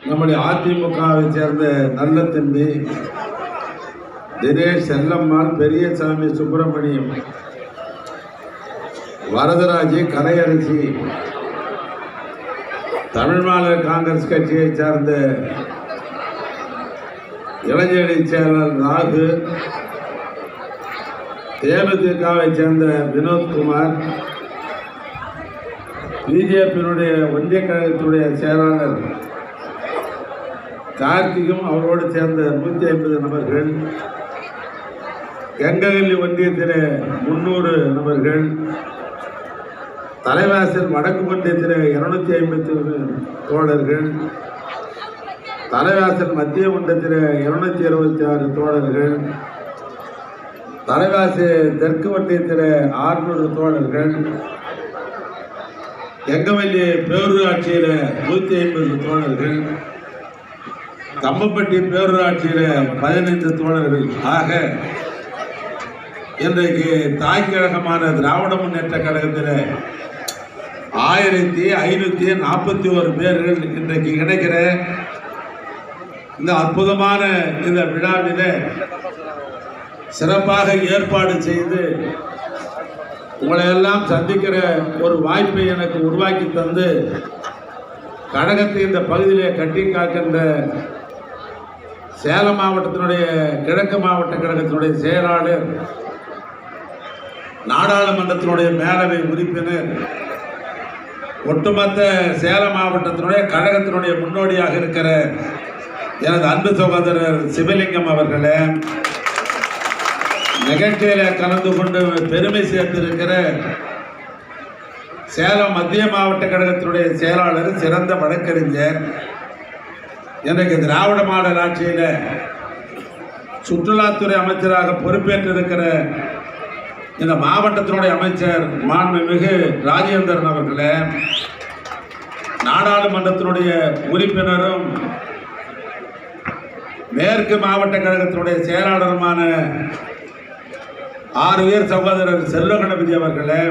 நம்முடைய அதிமுகவை சேர்ந்த நல்ல தம்பி தினேஷ் செல்லம்மாள், பெரியசாமி சுப்பிரமணியம், வரதராஜி, கலையரசி, தமிழ் மாநில காங்கிரஸ் கட்சியை சார்ந்த இளைஞரணி செயலாளர் ராகு, தேமுதிகவை சேர்ந்த வினோத்குமார், பிஜேபியினுடைய ஒன்றிய கழகத்தினுடைய செயலாளர் கார்த்திகும் அவரோடு சேர்ந்த 150 நபர்கள், கங்கவல்லி ஒன்றியத்தில் 300 நபர்கள், தலைவாசல் வடக்கு ஒன்றியத்தில் 250 தோழர்கள், தலைவாசல் மத்திய ஒன்றியத்தில் 226 தோழர்கள், தலைவாசல் தெற்கு ஒன்றியத்தில் 600 தோழர்கள், கங்கவல்லி பேரூராட்சியில் 150 தோழர்கள், கம்பப்பட்டி பேரூராட்சியில் 15 தோழர்கள் ஆக இன்றைக்கு தாய்க்கழகமான திராவிட முன்னேற்ற கழகத்தில் 1541 பேர்கள் இன்றைக்கு கிடைக்கிற இந்த அற்புதமான இந்த விழாவில் சிறப்பாக ஏற்பாடு செய்து உங்களை எல்லாம் சந்திக்கிற ஒரு வாய்ப்பை எனக்கு உருவாக்கி தந்து கழகத்தை இந்த பகுதியிலே கட்டி காக்கின்ற சேலம் மாவட்டத்தினுடைய கிழக்கு மாவட்ட கழகத்தினுடைய செயலாளர், நாடாளுமன்றத்தினுடைய மேலவை உறுப்பினர், ஒட்டுமொத்த சேலம் மாவட்டத்தினுடைய கழகத்தினுடைய முன்னோடியாக இருக்கிற எனது அன்பு சகோதரர் சிவலிங்கம் அவர்களே, நிகழ்ச்சியில் கலந்து கொண்டு பெருமை சேர்த்திருக்கிற சேலம் மத்திய மாவட்ட கழகத்தினுடைய செயலாளர், சிறந்த வழக்கறிஞர், இன்றைக்கு திராவிட மாடல் ஆட்சியில் சுற்றுலாத்துறை அமைச்சராக பொறுப்பேற்றிருக்கிற இந்த மாவட்டத்தினுடைய அமைச்சர் மாண்புமிகு ராஜேந்திரன் அவர்களே, நாடாளுமன்றத்தினுடைய உறுப்பினரும் மேற்கு மாவட்ட கழகத்தினுடைய செயலாளருமான 6 உயர் சகோதரர் செல்வகணபதி அவர்களே,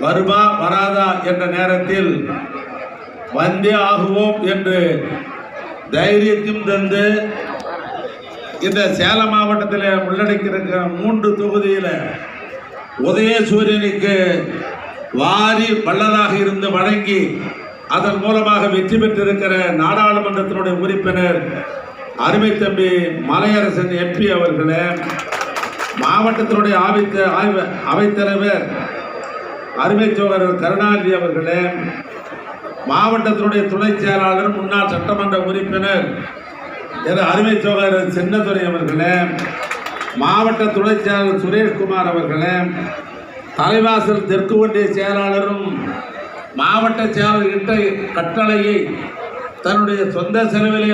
வருமா வராதா என்ற நேரத்தில் வந்தே ஆகுவோம் என்று தைரியத்தையும் தந்து இந்த சேலம் மாவட்டத்தில் உள்ளடக்கியிருக்கிற 3 தொகுதியில் உதயசூரியனுக்கு வாரி வள்ளலாக இருந்து வழங்கி அதன் மூலமாக வெற்றி பெற்றிருக்கிற நாடாளுமன்றத்தினுடைய உறுப்பினர் அருமை தம்பி மலையரசன் எம்பி அவர்களே, மாவட்டத்தினுடைய அவைத்தலைவர் அருமை சோழர் கருணாநிதி அவர்களே, மாவட்டத்தினுடைய துணை செயலாளர் முன்னாள் சட்டமன்ற உறுப்பினர் அருமை சோழர் சின்னதுரை அவர்களே, மாவட்ட துணை செயலாளர் சுரேஷ்குமார் அவர்களே, தலைவாசல் தெற்கு ஒன்றிய செயலாளரும் மாவட்ட செயலாளர் கட்டளையை தன்னுடைய சொந்த செலவிலே